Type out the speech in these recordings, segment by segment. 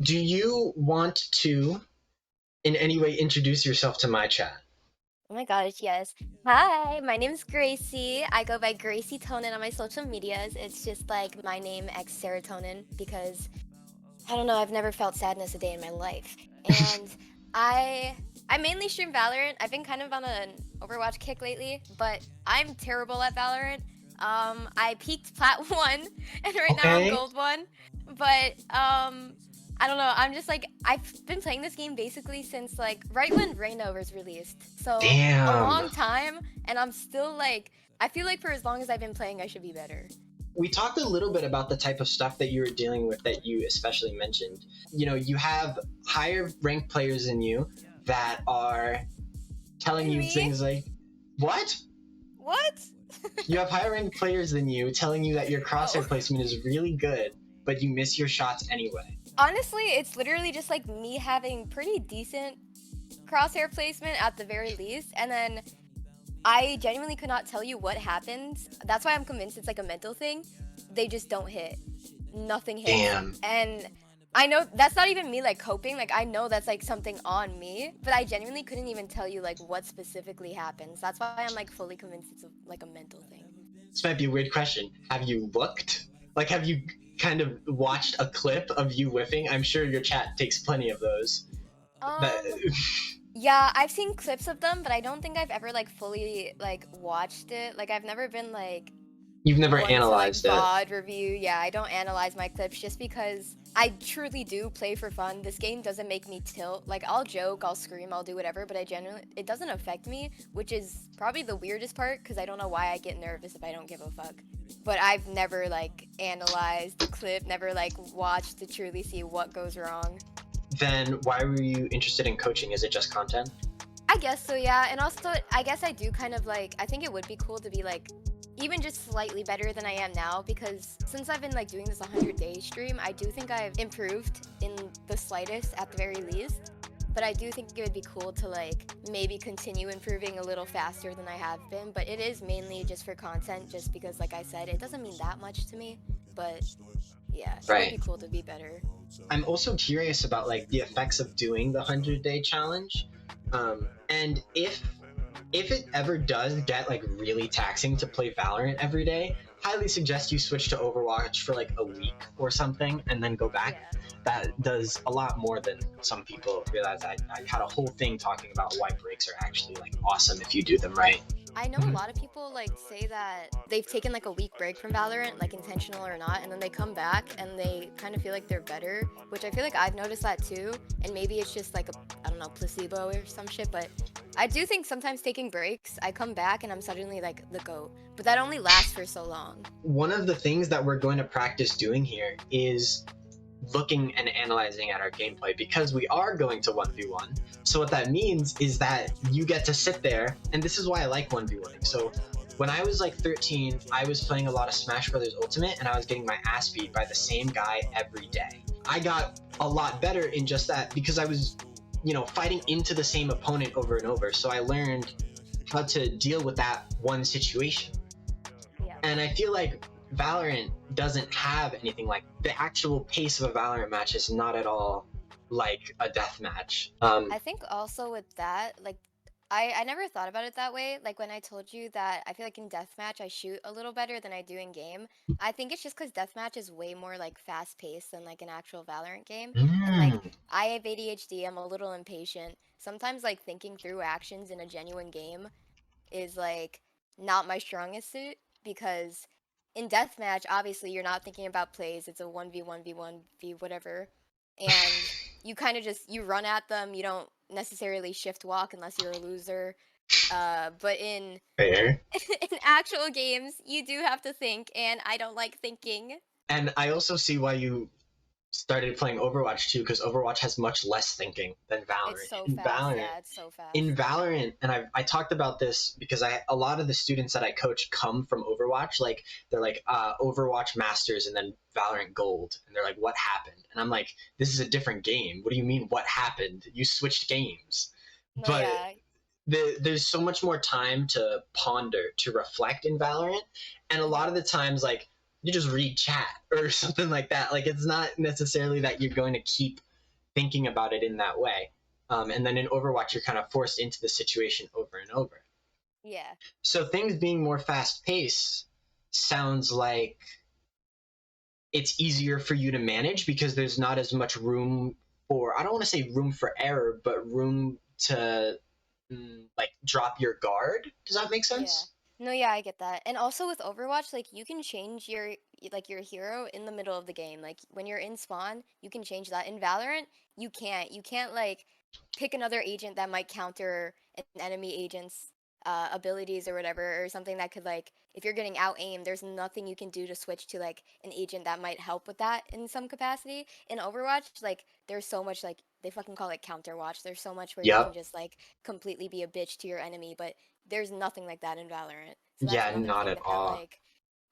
do you want to in any way introduce yourself to my chat? Oh my gosh, yes. Hi, my name is Gracie. I go by Gracietonin on my social medias. It's just like my name X serotonin because I don't know, I've never felt sadness a day in my life. And I I mainly stream Valorant. I've been kind of on an Overwatch kick lately, but I'm terrible at Valorant. I peaked plat 1 and right now I'm Okay. gold 1. But I don't know. I'm just like I've been playing this game basically since like right when Reigna was released. So, a Damn. long time and I'm still like I feel like for as long as I've been playing I should be better. We talked a little bit about the type of stuff that you were dealing with that you especially mentioned. You know, you have higher ranked players than you that are telling And you me? things like, what? What? You have higher ranked players than you telling you that your Oh. crosshair placement is really good, but you miss your shots anyway. Honestly, it's literally just like me having pretty decent crosshair placement at the very least, and then I genuinely could not tell you what happens. That's why I'm convinced it's like a mental thing. They just don't hit. Nothing hits. Damn. And I know that's not even me like coping. Like I know that's like something on me, but I genuinely couldn't even tell you like what specifically happens. That's why I'm like fully convinced it's like a mental thing. This might be a weird question. Have you looked? Like, have you kind of watched a clip of you whiffing? I'm sure your chat takes plenty of those. That Um Yeah, I've seen clips of them, but I don't think I've ever like fully like watched it. Like I've never been like you've never one to like analyzed it. VOD review. Yeah, I don't analyze my clips just because I truly do play for fun. This game doesn't make me tilt. Like I'll joke, I'll scream, I'll do whatever, but I genuinely it doesn't affect me, which is probably the weirdest part because I don't know why I get nervous if I don't give a fuck. But I've never like analyzed the clip, never like watched to truly see what goes wrong. Then why were you interested in coaching? Is it just content? I guess so, yeah. And also, I guess I do kind of like, I think it would be cool to be like, even just slightly better than I am now because since I've been like doing this 100-day stream, I do think I've improved in the slightest at the very least. But I do think it would be cool to like maybe continue improving a little faster than I have been. But it is mainly just for content, just because, like I said, it doesn't mean that much to me. But yeah, it would be Right. cool to be better. I'm also curious about like the effects of doing the 100-day challenge. And if it ever does get like really taxing to play Valorant every day, highly suggest you switch to Overwatch for like a week or something and then go back. Yeah. That does a lot more than some people realize. I had a whole thing talking about why breaks are actually like awesome if you do them right. I know a lot of people like say that they've taken like a week break from Valorant, like intentional or not, and then they come back and they kind of feel like they're better, which I feel like I've noticed that too. And maybe it's just like a, I don't know, placebo or some shit, but I do think sometimes taking breaks, I come back and I'm suddenly like the GOAT. But that only lasts for so long. One of the things that we're going to practice doing here is looking and analyzing at our gameplay because we are going to 1v1. So what that means is that you get to sit there, and this is why I like 1v1ing. So when I was like 13, I was playing a lot of Smash Brothers Ultimate and I was getting my ass beat by the same guy every day. I got a lot better in just that because I was, you know, fighting into the same opponent over and over. So I learned how to deal with that one situation. Yeah. And I feel like Valorant doesn't have anything like the actual pace of a Valorant match is not at all like a death match. I think also with that, like I never thought about it that way. Like when I told you that I feel like in deathmatch I shoot a little better than I do in game. I think it's just because deathmatch is way more like fast paced than like an actual Valorant game. And like Mm, I have ADHD, I'm a little impatient. Sometimes like thinking through actions in a genuine game is like not my strongest suit because in deathmatch, obviously you're not thinking about plays. It's a 1v1v1v whatever. And you kind of just you run at them. You don't necessarily shift walk unless you're a loser. But in fair. in actual games, you do have to think, and I don't like thinking. And I also see why you started playing Overwatch too, because Overwatch has much less thinking than It's Valorant. so In fast. Valorant, Yeah, it's so fast. and I talked about this because a lot of the students that I coach come from Overwatch. Like they're like Overwatch Masters and then Valorant Gold, and they're like, "What happened?" And I'm like, "This is a different game. What do you mean? What happened? You switched games." No, But yeah, there's so much more time to ponder, to reflect in Valorant, and a lot of the times, like you just read chat or something like that. Like it's not necessarily that you're going to keep thinking about it in that way. And then in Overwatch, you're kind of forced into the situation over and over. Yeah. So things being more fast paced sounds like it's easier for you to manage because there's not as much room for, I don't want to say room for error, but room to like drop your guard. Does that make Yeah. sense? No, yeah, I get that. And also with Overwatch, like you can change your like your hero in the middle of the game. Like when you're in spawn, you can change that. In Valorant, you can't. You can't like pick another agent that might counter an enemy agent's abilities or whatever, or something that could like if you're getting out aimed, there's nothing you can do to switch to like an agent that might help with that in some capacity. In Overwatch, like there's so much like they fucking call it counter watch. There's so much where you can Yep. just like completely be a bitch to your enemy, but there's nothing like that in Valorant. So that's Yeah, another not thing at that all. like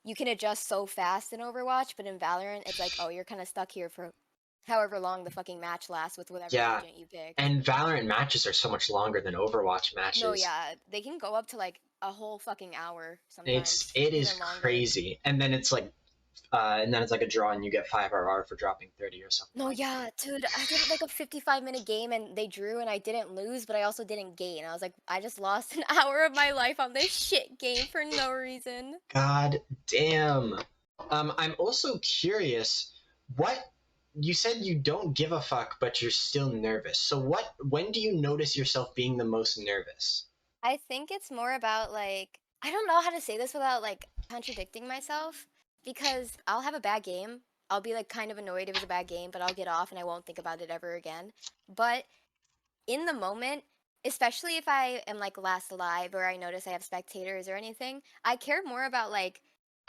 you can adjust so fast in Overwatch, but in Valorant it's like, oh, you're kind of stuck here for however long the fucking match lasts with whatever Yeah. agent you pick. And Valorant matches are so much longer than Overwatch No, matches. yeah, they can go up to like a whole fucking hour It's sometimes, it is even longer. crazy. And then it's like a draw and you get 5 RR for dropping 30 or something No, like that. yeah, dude, I did like a 55-minute game and they drew and I didn't lose, but I also didn't gain. I was like, I just lost an hour of my life on this shit game for no reason. God damn. I'm also curious, what you said you don't give a fuck, but you're still nervous. So when do you notice yourself being the most nervous? I think it's more about like I don't know how to say this without like contradicting myself because I'll have a bad game. I'll be like kind of annoyed it was a bad game, but I'll get off and I won't think about it ever again. But in the moment, especially if I am like last alive or I notice I have spectators or anything, I care more about like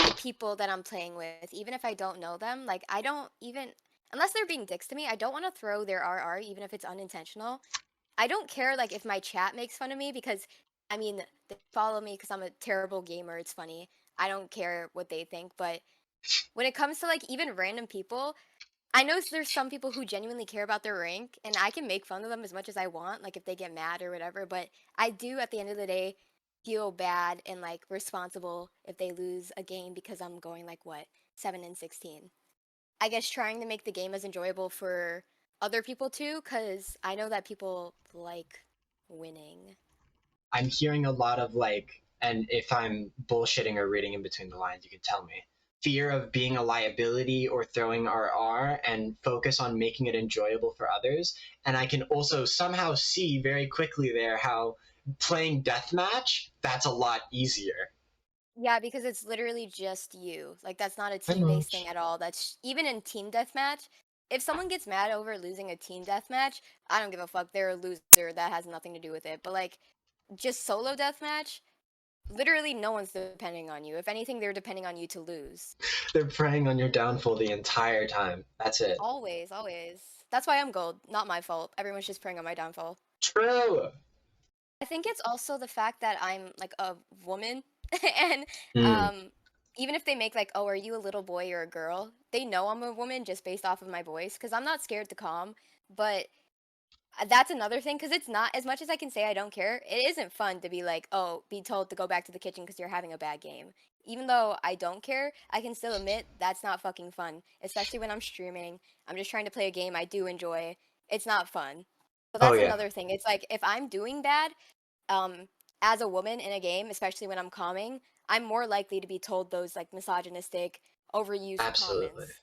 the people that I'm playing with, even if I don't know them. Like I don't even unless they're being dicks to me, I don't want to throw their RR even if it's unintentional. I don't care like if my chat makes fun of me because I mean they follow me because I'm a terrible gamer. It's funny. I don't care what they think, but when it comes to like even random people, I know there's some people who genuinely care about their rank, and I can make fun of them as much as I want, like if they get mad or whatever. But I do at the end of the day feel bad and like responsible if they lose a game because I'm going like what 7-16. I guess trying to make the game as enjoyable for other people too, because I know that people like winning. I'm hearing a lot of like, and if I'm bullshitting or reading in between the lines, you can tell me. Fear of being a liability or throwing RR and focus on making it enjoyable for others. And I can also somehow see very quickly there how playing deathmatch, that's a lot easier. Yeah, because it's literally just you. Like that's not a I know. team-based thing at all. That's even in team deathmatch. If someone gets mad over losing a team deathmatch, I don't give a fuck. They're a loser. That has nothing to do with it. But like just solo deathmatch, literally no one's depending on you. If anything, they're depending on you to lose. They're preying on your downfall the entire time. That's it. Always, always. That's why I'm gold. Not my fault. Everyone's just preying on my downfall. True. I think it's also the fact that I'm like a woman and Mm. um even if they make like, oh, are you a little boy or a girl? They know I'm a woman just based off of my voice because I'm not scared to calm. But that's another thing because it's not as much as I can say I don't care. It isn't fun to be like, oh, be told to go back to the kitchen because you're having a bad game. Even though I don't care, I can still admit that's not fucking fun, especially when I'm streaming. I'm just trying to play a game I do enjoy. It's not fun. So Oh that's yeah. another thing. It's like if I'm doing bad, um, as a woman in a game, especially when I'm calming, I'm more likely to be told those like misogynistic, overused Absolutely. comments,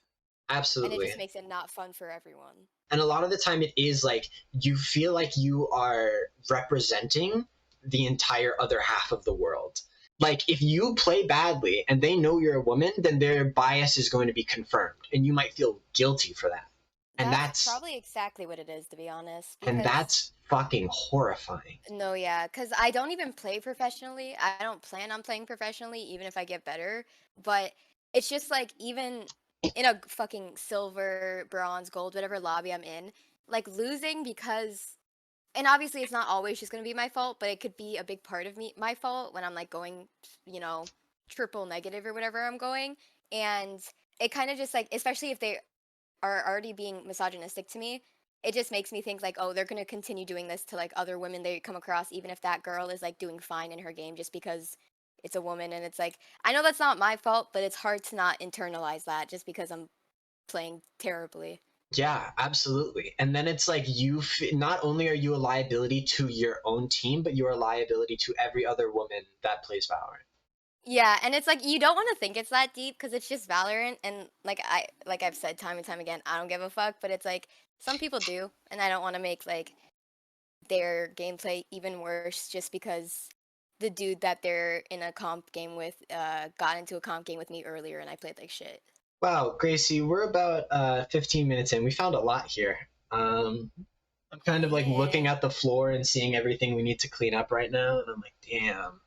and it Absolutely. just makes it not fun for everyone. And a lot of the time it is like you feel like you are representing the entire other half of the world. Like if you play badly and they know you're a woman, then their bias is going to be confirmed and you might feel guilty for that. And That's that's probably exactly what it is, to be honest, and because that's fucking horrifying. no, yeah, because I don't even play professionally. I don't plan on playing professionally, even if I get better. But it's just like, even in a fucking silver, bronze, gold, whatever lobby I'm in, like losing because and obviously it's not always just going to be my fault, but it could be a big part of me my fault when I'm like going, you know, triple negative or whatever I'm going. And it kind of just like especially if they are already being misogynistic to me, it just makes me think like, oh, they're going to continue doing this to like other women they come across even if that girl is like doing fine in her game just because it's a woman and it's like I know that's not my fault, but it's hard to not internalize that just because I'm playing terribly. Yeah, absolutely. And then it's like not only are you a liability to your own team, but you're a liability to every other woman that plays Valorant. Yeah, and it's like you don't want to think it's that deep because it's just Valorant, and like I've said time and time again, I don't give a fuck. But it's like some people do, and I don't want to make like their gameplay even worse just because the dude that they're in a comp game with got into a comp game with me earlier, and I played like shit. Wow, Gracie, we're about 15 minutes in. We found a lot here. I'm kind of like looking Yeah, at the floor and seeing everything we need to clean up right now, and I'm like, damn.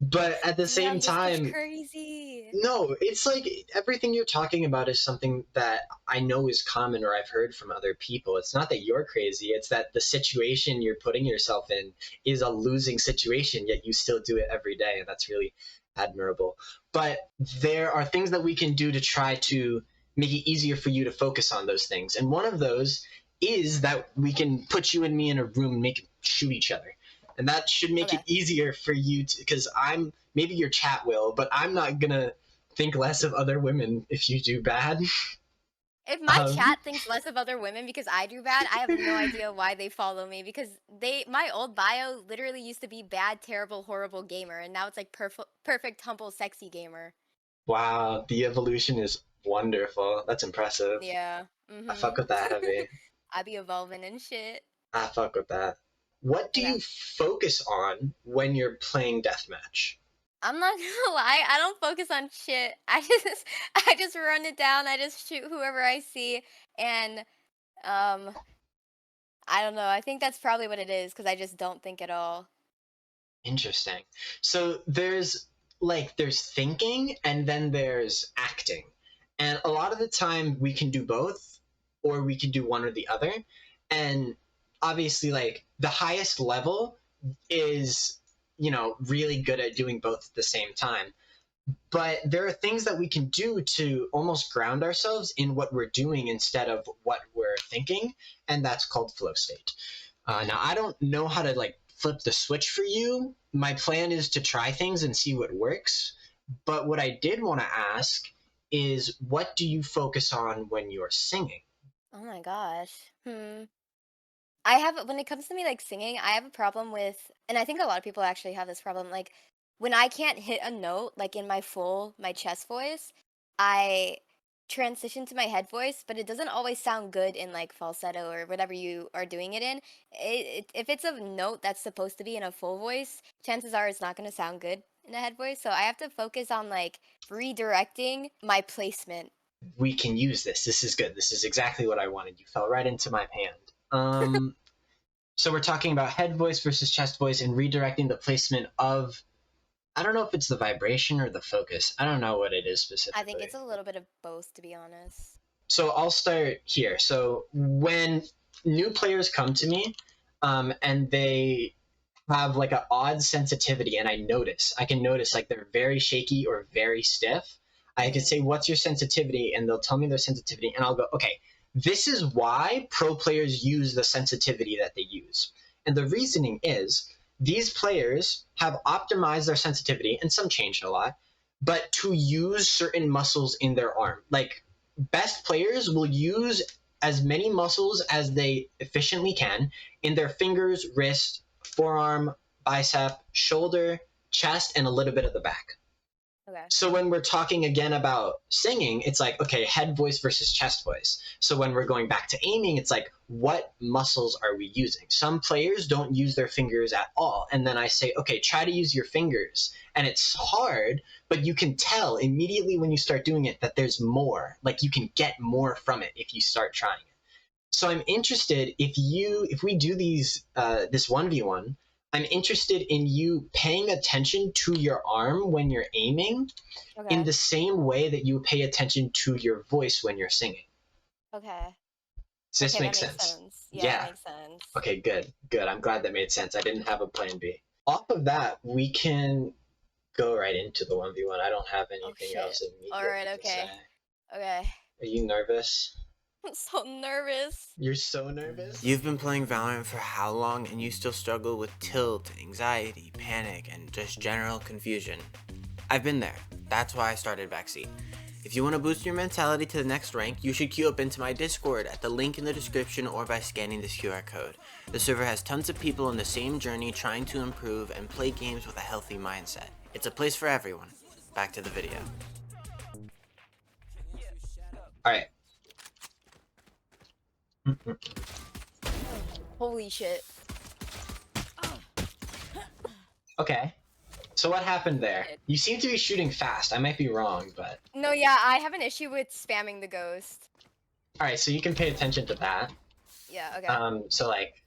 But at the same damn, this bitch time, crazy. no, it's like everything you're talking about is something that I know is common or I've heard from other people. It's not that you're crazy, it's that the situation you're putting yourself in is a losing situation, yet you still do it every day. And that's really admirable. But there are things that we can do to try to make it easier for you to focus on those things. And one of those is that we can put you and me in a room and make shoot each other. And that should make it Okay. easier for you to, because maybe your chat will, but I'm not gonna think less of other women if you do bad. If my Um, chat thinks less of other women because I do bad, I have no idea why they follow me because my old bio literally used to be bad, terrible, horrible gamer, and now it's like perfect, humble, sexy gamer. wow, the evolution is wonderful. That's impressive. Yeah. I fuck Mhm. with that heavy. I be evolving and shit. I fuck with that. What do Okay. you focus on when you're playing deathmatch? I'm not gonna lie, I don't focus on shit. I just run it down. I just shoot whoever I see, and um, I don't know. I think that's probably what it is because I just don't think at all. Interesting. So there's thinking and then there's acting. And a lot of the time we can do both or we can do one or the other. And obviously like the highest level is, really good at doing both at the same time. But there are things that we can do to almost ground ourselves in what we're doing instead of what we're thinking, and that's called flow state. Now I don't know how to like flip the switch for you. My plan is to try things and see what works. But what I did want to ask is, what do you focus on when you're singing? Oh my gosh. I have when it comes to me like singing, I have a problem with, and I think a lot of people actually have this problem, like when I can't hit a note like in my chest voice, I transition to my head voice, but it doesn't always sound good in like falsetto or whatever you are doing it in. If it's a note that's supposed to be in a full voice, chances are it's not going to sound good in a head voice. So I have to focus on like redirecting my placement. We can use this. This is good. This is exactly what I wanted. You fell right into my hand. So we're talking about head voice versus chest voice and redirecting the placement of, I don't know if it's the vibration or the focus. I don't know what it is I think specifically. it's a little bit of both, to be honest. So I'll start here. So when new players come to me, and they have like an odd sensitivity, and I can notice like they're very shaky or very stiff. I can Hmm. say, "What's your sensitivity?" And they'll tell me their sensitivity, and I'll go, "Okay, this is why pro players use the sensitivity that they use." And the reasoning is these players have optimized their sensitivity, and some changed a lot, but to use certain muscles in their arm. Like best players will use as many muscles as they efficiently can in their fingers, wrist, forearm, bicep, shoulder, chest, and a little bit of the back. Okay. So when we're talking again about singing, it's like, okay, head voice versus chest voice. So when we're going back to aiming, it's like, what muscles are we using? Some players don't use their fingers at all. And then I say, okay, try to use your fingers. And it's hard, but you can tell immediately when you start doing it that there's more. Like you can get more from it if you start trying it. So I'm interested if we do this 1v1, I'm interested in you paying attention to your arm when you're aiming in Okay. the same way that you pay attention to your voice when you're singing. Okay. Does this Okay, make that makes sense? sense. Yeah, that Yeah. makes sense. Okay, good. Good. I'm glad that made sense. I didn't have a plan B. Off of that, we can go right into the 1v1. I don't have Oh anything shit. else immediately Alright, to say. okay. Okay. Are you nervous? I'm so nervous. You're so nervous? You've been playing Valorant for how long and you still struggle with tilt, anxiety, panic, and just general confusion? I've been there. That's why I started Backseat. If you want to boost your mentality to the next rank, you should queue up into my Discord at the link in the description or by scanning this QR code. The server has tons of people on the same journey trying to improve and play games with a healthy mindset. It's a place for everyone. Back to the video. Alright. Holy shit. Okay. So what happened there? You seem to be shooting fast. I might be wrong, but... No, yeah, I have an issue with spamming the ghost. Alright, so you can pay attention to that. Yeah, okay. So like...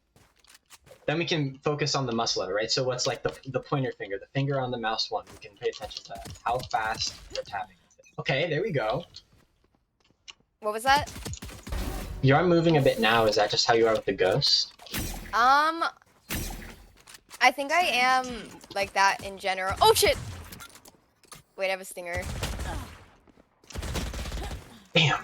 Then we can focus on the muscle of it, right? So what's like the pointer finger, the finger on the mouse one, we can pay attention to how fast you're tapping. Okay, there we go. What was that? You are moving a bit now. Is that just how you are with the ghost? I think I am like that in general. Oh shit! Wait, I have a stinger. Bam!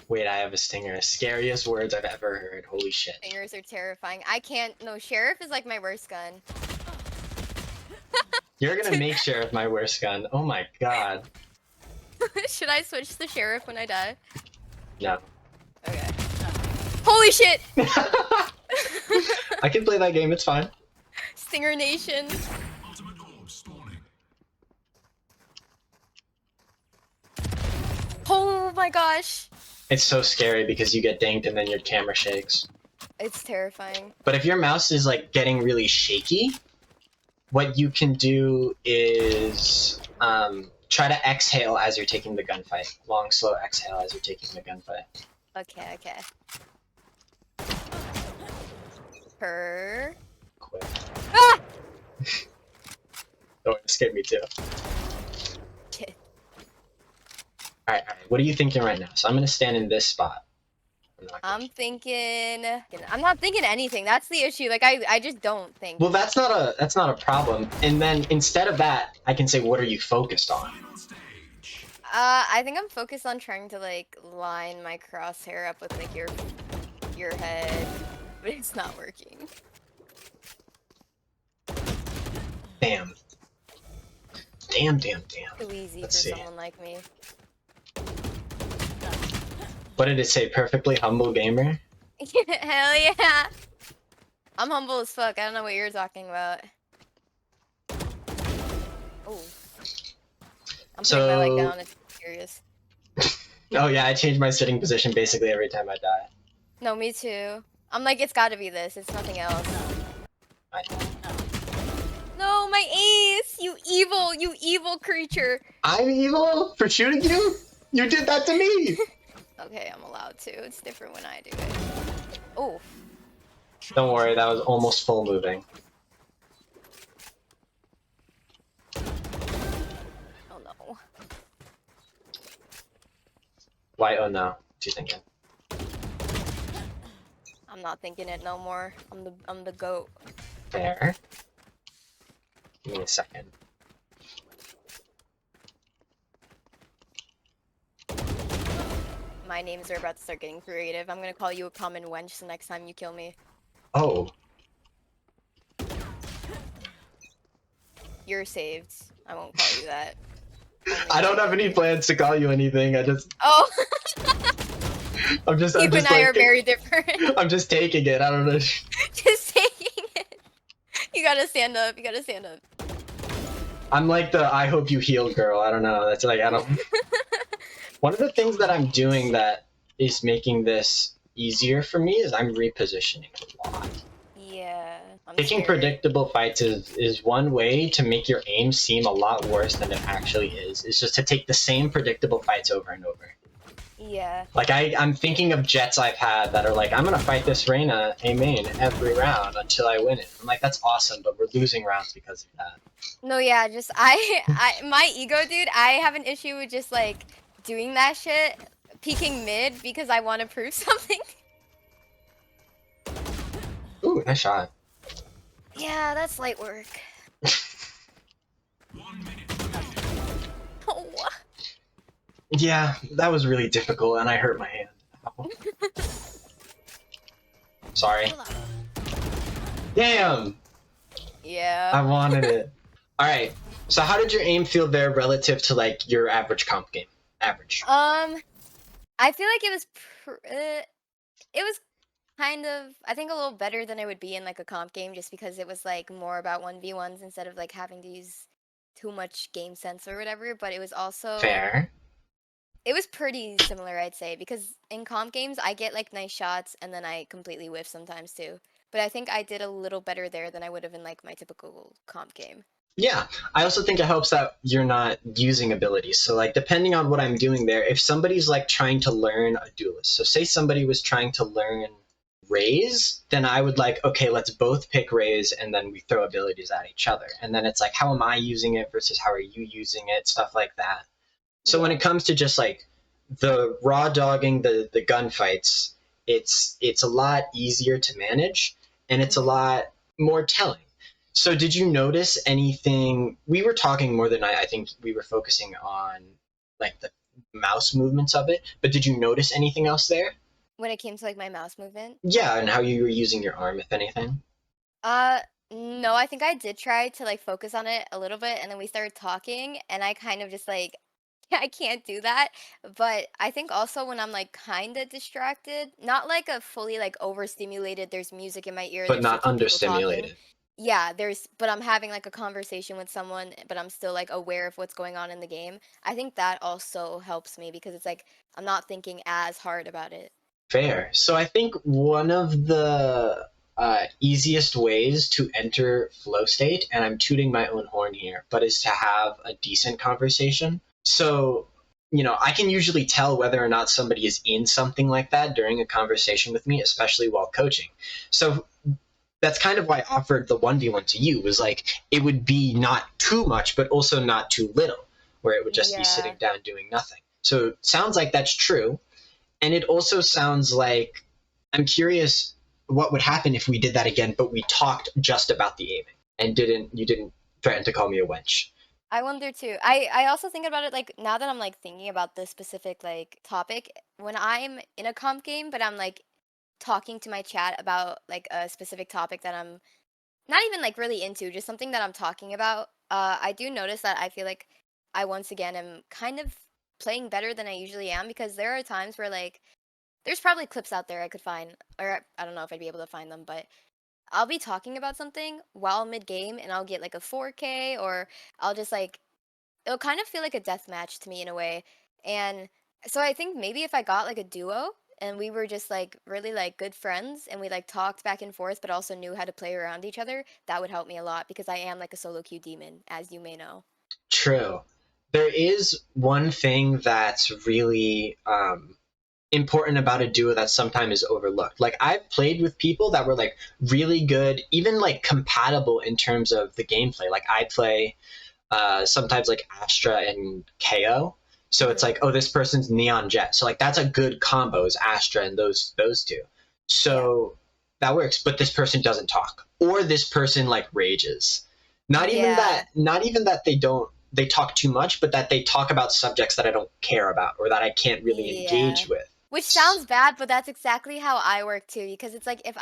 Wait, I have a stinger. Scariest words I've ever heard. Holy shit. Stingers are terrifying. I can't. No, Sheriff is like my worst gun. You're gonna make Sheriff my worst gun. Oh my god. Should I switch to Sheriff when I die? No. Okay. Holy shit! I can play that game. It's fine. Stinger Nation. Oh my gosh. It's so scary because you get dinged and then your camera shakes. It's terrifying. But if your mouse is like getting really shaky, what you can do is try to exhale as you're taking the gunfight. Long, slow exhale as you're taking the gunfight. Okay, okay. Her. Quick. Ah! Oh, it scared me too. Shit. Alright, alright. What are you thinking right now? So I'm gonna stand in this spot. I'm not thinking anything. That's the issue. Like I just don't think. Well, that's not a problem. And then instead of that, I can say, what are you focused on? I think I'm focused on trying to like line my crosshair up with like your head, but it's not working. Damn. Damn. Too easy Let's for see. someone like me. What did it say? Perfectly humble gamer? Hell yeah! I'm humble as fuck. I don't know what you're talking about. Oh. I'm putting my leg down. It's serious. Oh yeah, I change my sitting position basically every time I die. No, me too. I'm like, it's gotta be this. It's nothing else. No, my ace! You evil creature! I'm evil for shooting you? You did that to me! Okay, I'm allowed to. It's different when I do it. Oh. Don't worry, that was almost full moving. Oh no. Why oh no? What you thinking? I'm not thinking it no more. I'm the goat. There. Give me a second. My names are about to start getting creative. I'm gonna call you a common wench the next time you kill me. Oh. You're saved. I won't call you that. I don't have any plans to call you anything. Oh! I'm just You and I are very different. I'm just taking it. I don't know. Just taking it. You gotta stand up. You gotta stand up. I'm like the I hope you heal girl. I don't know. That's like I don't. One of the things that I'm doing that is making this easier for me is I'm repositioning a lot. Yeah. I'm Picking scared. predictable fights is one way to make your aim seem a lot worse than it actually is. It's just to take the same predictable fights over and over. Yeah. Like I'm thinking of jets I've had that are like, I'm gonna fight this Reyna A main every round until I win it. I'm like, that's awesome, but we're losing rounds because of that. No, yeah, just my ego, dude, I have an issue with just like doing that shit, peeking mid because I want to prove something. Ooh, nice shot. Yeah, that's light work. Oh. Yeah, that was really difficult, and I hurt my hand. Ow. Sorry. Damn! Yeah. I wanted it. Alright, so how did your aim feel there relative to, like, your average comp game? Average. I feel like it was kind of, I think, a little better than it would be in like a comp game, just because it was like more about 1v1s instead of like having to use too much game sense or whatever. But Fair. it was pretty similar, I'd say, because in comp games I get like nice shots and then I completely whiff sometimes too. But I think I did a little better there than I would have in like my typical comp game. Yeah, I also think it helps that you're not using abilities. So, like, depending on what I'm doing there, if somebody's like trying to learn a duelist, so say somebody was trying to learn Raise, then I would like, okay, let's both pick Raise and then we throw abilities at each other. And then it's like, how am I using it versus how are you using it? Stuff like that. So when Yeah. it comes to just like the raw dogging, the gunfights, it's a lot easier to manage and it's a Hmm. lot more telling. So did you notice anything? We were talking more than I think we were focusing on like the mouse movements of it, but did you notice anything else there? When it came to like my mouse movement. Yeah, and how you were using your arm, if anything. Uh, no, I think I did try to like focus on it a little bit, and then we started talking, and I kind of just like, I can't do that. But I think also when I'm like kind of distracted, not like a fully like overstimulated, there's music in my ear, But there's not 15 people talking. understimulated. Yeah, but I'm having like a conversation with someone, but I'm still like aware of what's going on in the game. I think that also helps me because it's like I'm not thinking as hard about it. Fair. So I think one of the easiest ways to enter flow state, and I'm tooting my own horn here, but is to have a decent conversation. So, I can usually tell whether or not somebody is in something like that during a conversation with me, especially while coaching. So that's kind of why I offered the 1v1 to you, was like it would be not too much, but also not too little, where it would just be Yeah. sitting down doing nothing. So it sounds like that's true. And it also sounds like I'm curious what would happen if we did that again, but we talked just about the aiming and you didn't threaten to call me a wench. I wonder too. I also think about it like now that I'm like thinking about this specific like topic, when I'm in a comp game, but I'm like talking to my chat about like a specific topic that I'm not even like really into, just something that I'm talking about. I do notice that I feel like I once again am kind of playing better than I usually am because there are times where like there's probably clips out there I could find, or I don't know if I'd be able to find them, but I'll be talking about something while mid game and I'll get like a 4K, or I'll just like it'll kind of feel like a death match to me in a way. And so I think maybe if I got like a duo and we were just like really like good friends and we like talked back and forth but also knew how to play around each other, that would help me a lot because I am like a solo queue demon, as you may know. True. There is one thing that's really important about a duo that sometimes is overlooked. Like I've played with people that were like really good, even like compatible in terms of the gameplay. Like I play sometimes like Astra and KO. So it's Hmm. like, oh, this person's Neon Jet. So like that's a good combo is Astra and those two. Yeah. So that works. But this person doesn't talk, or this person like rages. Yeah. Not even that they talk too much, but that they talk about subjects that I don't care about or that I can't really Yeah. engage with. Which sounds bad, but that's exactly how I work too. Because it's like if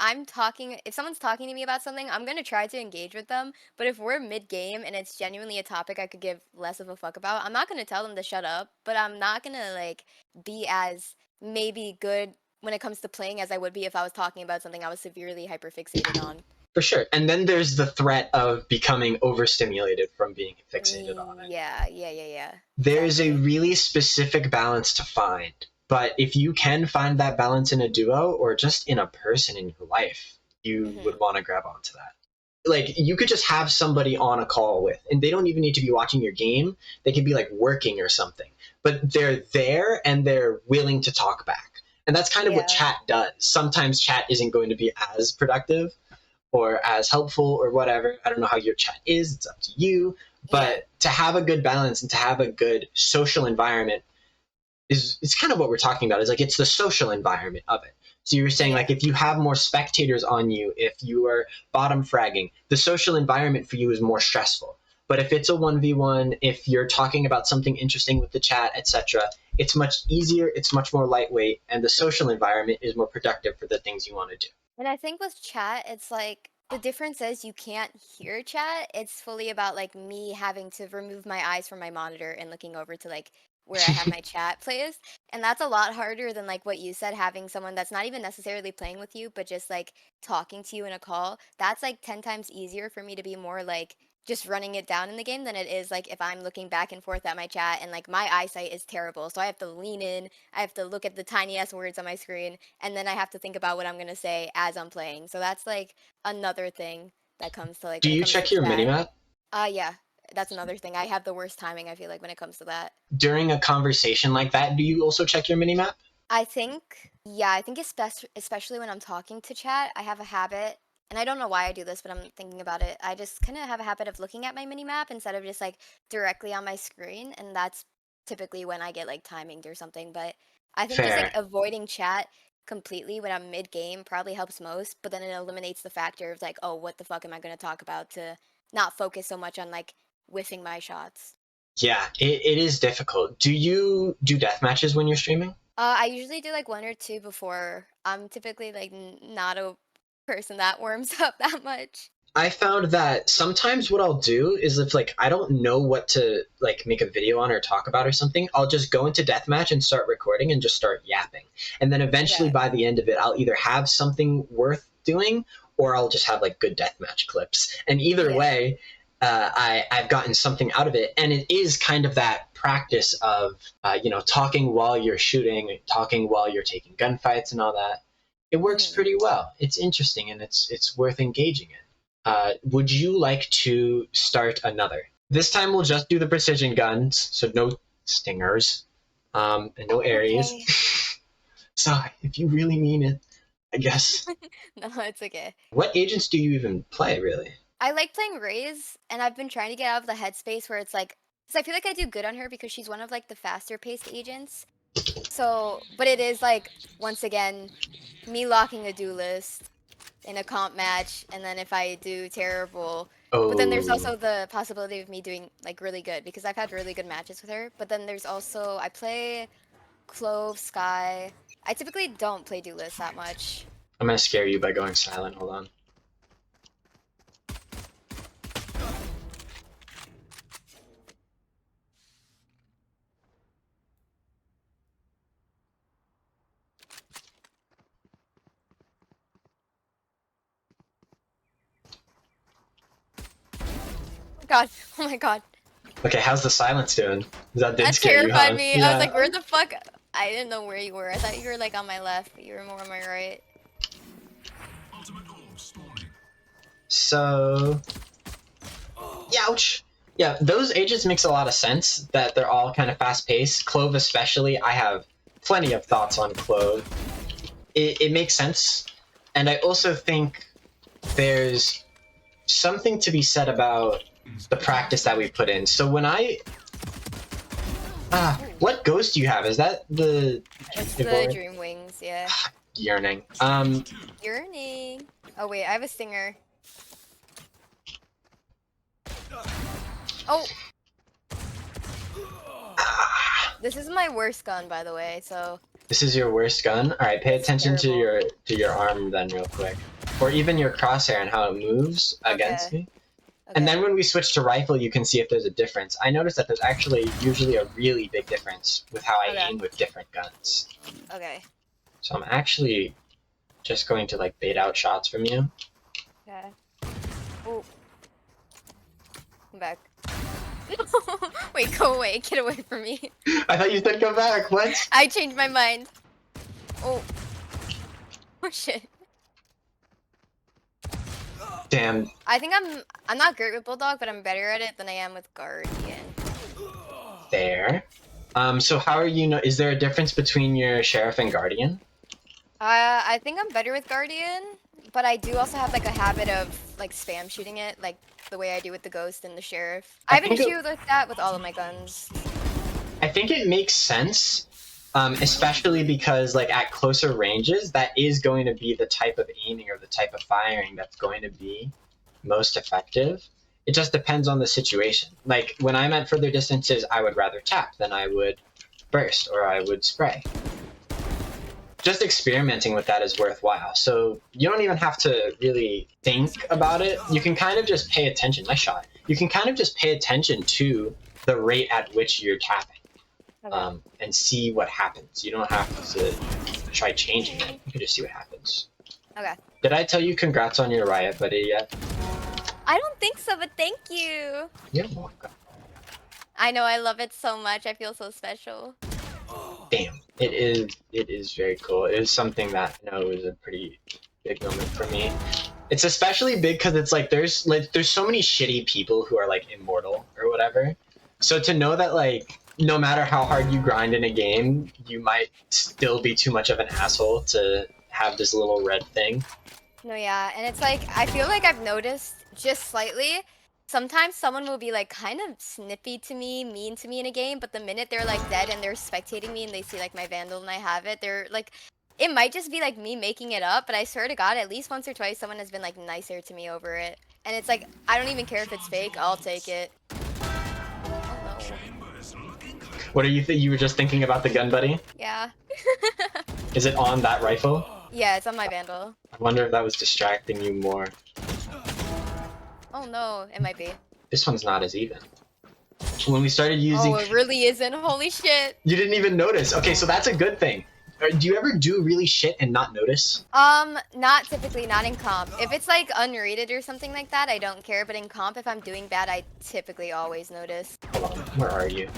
someone's talking to me about something, I'm gonna try to engage with them. But if we're mid game and it's genuinely a topic I could give less of a fuck about, I'm not gonna tell them to shut up. But I'm not gonna like be as maybe good when it comes to playing as I would be if I was talking about something I was severely hyperfixated on. For sure. And then there's the threat of becoming overstimulated from being fixated on it. Yeah, yeah, yeah, yeah. There's a Exactly. really specific balance to find. But if you can find that balance in a duo or just in a person in your life, you Hmm. would want to grab onto that. Like you could just have somebody on a call with, and they don't even need to be watching your game. They could be like working or something, but they're there and they're willing to talk back. And that's kind of what Yeah, chat does. Sometimes chat isn't going to be as productive, or as helpful or whatever. I don't know how your chat is, it's up to you. yeah, But to have a good balance and to have a good social environment is it's kind of what we're talking about. Is like it's the social environment of it. So you were saying like yeah. if you have more spectators on you, if you are bottom fragging, the social environment for you is more stressful. But if it's a 1v1, if you're talking about something interesting with the chat, etc., it's much easier, it's much more lightweight, and the social environment is more productive for the things you want to do. And I think with chat, it's like the difference is you can't hear chat. It's fully about like me having to remove my eyes from my monitor and looking over to like where I have my chat plays. And that's a lot harder than like what you said, having someone that's not even necessarily playing with you, but just like talking to you in a call. That's like 10 times easier for me to be more like just running it down in the game than it is like if I'm looking back and forth at my chat and like my eyesight is terrible. So I have to lean in, I have to look at the tiny ass words on my screen, and then I have to think about what I'm gonna say as I'm playing. So that's like another thing that comes to like Do when it you comes to check your chat. minimap Yeah, that's another thing. I have the worst timing, I feel like, when it comes to that. during a conversation like that? Do you also check your minimap? I think, yeah, I think especially when I'm talking to chat, I have a habit, and I don't know why I do this, but I'm thinking about it. I just kind of have a habit of looking at my mini map instead of just like directly on my screen, and that's typically when I get like timinged or something. But I think just like Fair. avoiding chat completely when I'm mid game probably helps most, but then it eliminates the factor of like, oh, what the fuck am I going to talk about, to not focus so much on like whiffing my shots. Yeah, it is difficult. Do you do death matches when you're streaming? I usually do like one or two before. I'm typically like not a person that warms up that much. I found that sometimes what I'll do is if like I don't know what to like make a video on or talk about or something, I'll just go into deathmatch and start recording and just start yapping. And then eventually Okay. by the end of it, I'll either have something worth doing or I'll just have like good deathmatch clips. And either Yeah. way, I've gotten something out of it. And it is kind of that practice of talking while you're shooting, talking while you're taking gunfights and all that. It works Hmm. pretty well. It's interesting and it's worth engaging in. Would you like to start another? This time we'll just do the precision guns, so no stingers, and no areas. Okay. Sorry, if you really mean it, I guess. No, it's okay. What agents do you even play, really? I like playing Raze, and I've been trying to get out of the headspace where it's like, because I feel like I do good on her because she's one of like the faster paced agents. So, but it is like, once again, me locking a do list in a comp match, and then if I do terrible, but then there's Oh, also the possibility of me doing like really good because I've had really good matches with her. But then there's also I play Clove, Sky. I typically don't play Duelist that much. I'm gonna scare you by going silent. Hold on. God, oh my God, Okay, how's the silence doing? That did that scare you, terrified huh? me. I was Yeah. like, where the fuck? I didn't know where you were. I thought you were like on my left, but you were more on my right. So, ouch. Yeah, those agents makes a lot of sense that they're all kind of fast paced. Clove especially, I have plenty of thoughts on Clove. It makes sense. And I also think there's something to be said about the practice that we put in. So when what ghost do you have? Is that the It's the Ivor? Dream Wings, yeah. Yearning? Yearning. Oh wait, I have a stinger. Oh, this is my worst gun, by the way. So this is your worst gun. All right, pay it's attention to terrible. your arm then, real quick, or even your crosshair and how it moves against Okay. me. And Okay. then when we switch to rifle, you can see if there's a difference. I noticed that there's actually usually a really big difference with how I Okay. aim with different guns. Okay. So I'm actually just going to like bait out shots from you. Okay. Oh. I'm back. Wait, go away. Get away from me. I thought you said go back. What? I changed my mind. Oh. Oh shit. Damn. I think I'm not great with Bulldog, but I'm better at it than I am with Guardian. There. So how are you? Is there a difference between your sheriff and guardian? I think I'm better with Guardian, but I do also have like a habit of like spam shooting it, like the way I do with the Ghost and the Sheriff. I have an issue with that with all of my guns. I think it makes sense, especially because like at closer ranges, that is going to be the type of aiming or the type of firing that's going to be most effective. It just depends on the situation. Like when I'm at further distances, I would rather tap than I would burst or I would spray. Just experimenting with that is worthwhile. So you don't even have to really think about it. You can kind of just pay attention. Nice shot. You can kind of just pay attention to the rate at which you're tapping. Okay. and see what happens. You don't have to try changing it. You can just see what happens. Okay. Did I tell you congrats on your riot buddy yet? I don't think so, but thank you. You're welcome. I know, I love it so much. I feel so special. Damn, it is very cool. It is something that was a pretty big moment for me. It's especially big because it's like there's so many shitty people who are like immortal or whatever. So to know that like no matter how hard you grind in a game, you might still be too much of an asshole to have this little red thing. No, yeah, and it's like I feel like I've noticed just slightly. Sometimes someone will be like kind of snippy to me, mean to me in a game, but the minute they're like dead and they're spectating me and they see like my Vandal and I have it, they're like, it might just be like me making it up, but I swear to God, at least once or twice someone has been like nicer to me over it. And it's like, I don't even care if it's fake, I'll take it. Oh no. What do you think? You were just thinking about the gun, buddy? Yeah. Is it on that rifle? Yeah, it's on my Vandal. I wonder if that was distracting you more. Oh no, it might be. This one's not as even. When we started using... Oh, it really isn't. Holy shit. You didn't even notice. Okay, so that's a good thing. Do you ever do really shit and not notice? Not typically, not in comp. If it's like unrated or something like that, I don't care. But in comp, if I'm doing bad, I typically always notice. Hold on, where are you?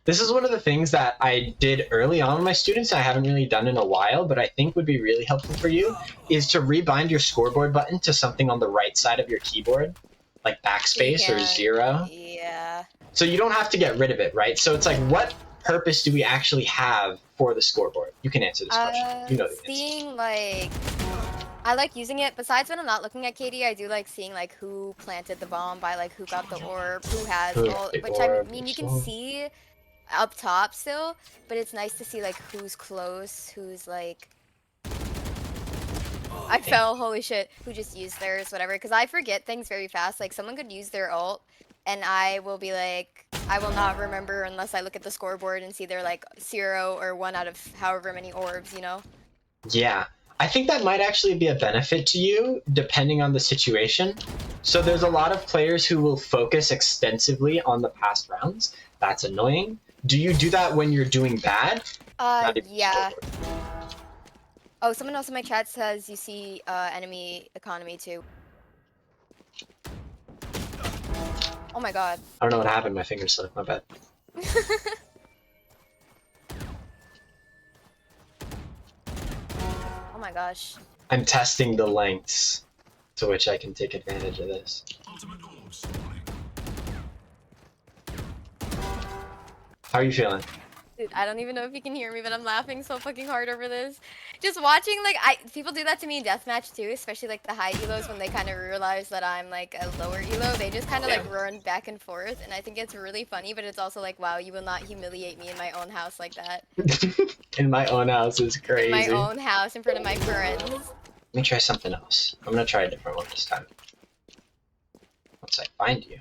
This is one of the things that I did early on with my students I haven't really done in a while, but I think would be really helpful for you, is to rebind your scoreboard button to something on the right side of your keyboard, like backspace or 0. Yeah. So you don't have to get rid of it, right? So it's like, what purpose do we actually have for the scoreboard? You can answer this question. You know the answer. Seeing like... I like using it. Besides when I'm not looking at KD, I do like seeing like who planted the bomb by like who got the orb, who has all, which I mean you can see up top still, but it's nice to see like who's close, who's like I fell, holy shit, who just used theirs, whatever, because I forget things very fast. Like someone could use their ult and I will be like, I will not remember unless I look at the scoreboard and see they're like 0 or 1 out of however many orbs, you know? Yeah. I think that might actually be a benefit to you, depending on the situation. So there's a lot of players who will focus extensively on the past rounds. That's annoying. Do you do that when you're doing bad? Yeah. Oh, someone else in my chat says you see enemy economy too. Oh my god. I don't know what happened. My finger slipped. My bad. Oh my gosh. I'm testing the lengths to which I can take advantage of this. How are you feeling? Dude, I don't even know if you can hear me, but I'm laughing so fucking hard over this. Just watching, like, people do that to me in deathmatch too, especially like the high elos when they kind of realize that I'm like a lower elo. They just kind of like run back and forth, and I think it's really funny, but it's also like, wow, you will not humiliate me in my own house like that. In my own house is crazy. In my own house, in front of my friends. Let me try something else. I'm gonna try a different one this time. Once I find you.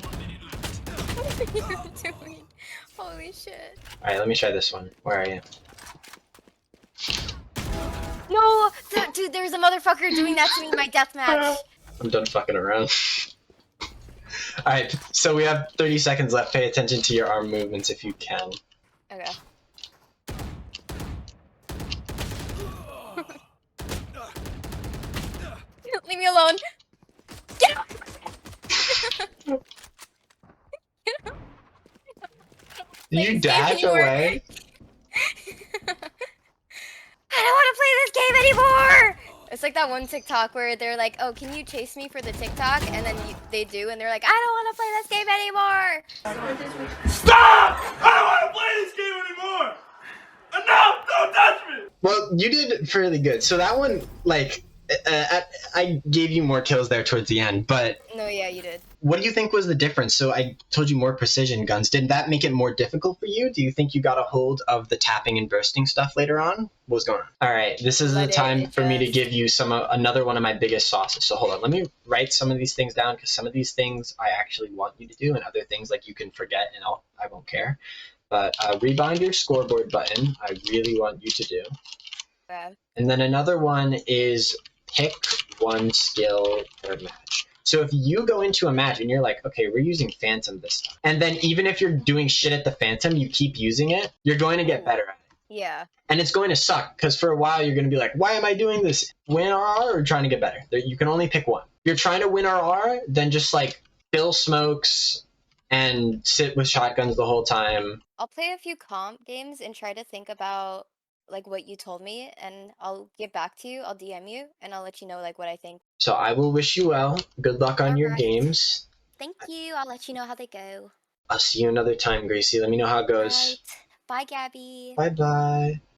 What are you doing? Holy shit. Alright, let me try this one. Where are you? No! Dude, there's a motherfucker doing that to me in my deathmatch. I'm done fucking around. Alright, so we have 30 seconds left. Pay attention to your arm movements if you can. Okay. Leave me alone! Get out! Did you dash away? I don't want to play this game anymore! It's like that one TikTok where they're like, oh, can you chase me for the TikTok? And then they do, and they're like, I don't want to play this game anymore! Stop! I don't want to play this game anymore! Enough! Don't touch me! Well, you did fairly good. So that one, like, I gave you more kills there towards the end, but... No, yeah, you did. What do you think was the difference? So I told you more precision guns. Did that make it more difficult for you? Do you think you got a hold of the tapping and bursting stuff later on? What was going on? All right, this is the time for me to give you another one of my biggest sauces. So hold on, let me write some of these things down because some of these things I actually want you to do, and other things like you can forget and I won't care. But rebind your scoreboard button. I really want you to do. Bad. And then another one is pick one skill per match. So if you go into a match and you're like, okay, we're using Phantom this time, and then even if you're doing shit at the Phantom, you keep using it, you're going to get better at it. Yeah. And it's going to suck because for a while you're going to be like, why am I doing this? Win RR or trying to get better? You can only pick one. If you're trying to win RR, then just like fill smokes and sit with shotguns the whole time. I'll play a few comp games and try to think about like what you told me, and I'll get back to you. I'll DM you and I'll let you know like what I think. So I will wish you well. Good luck on your Alright. games. Thank you. I'll let you know how they go. I'll see you another time, Gracie. Let me know how it goes. Right. Bye, Gabby. Bye bye.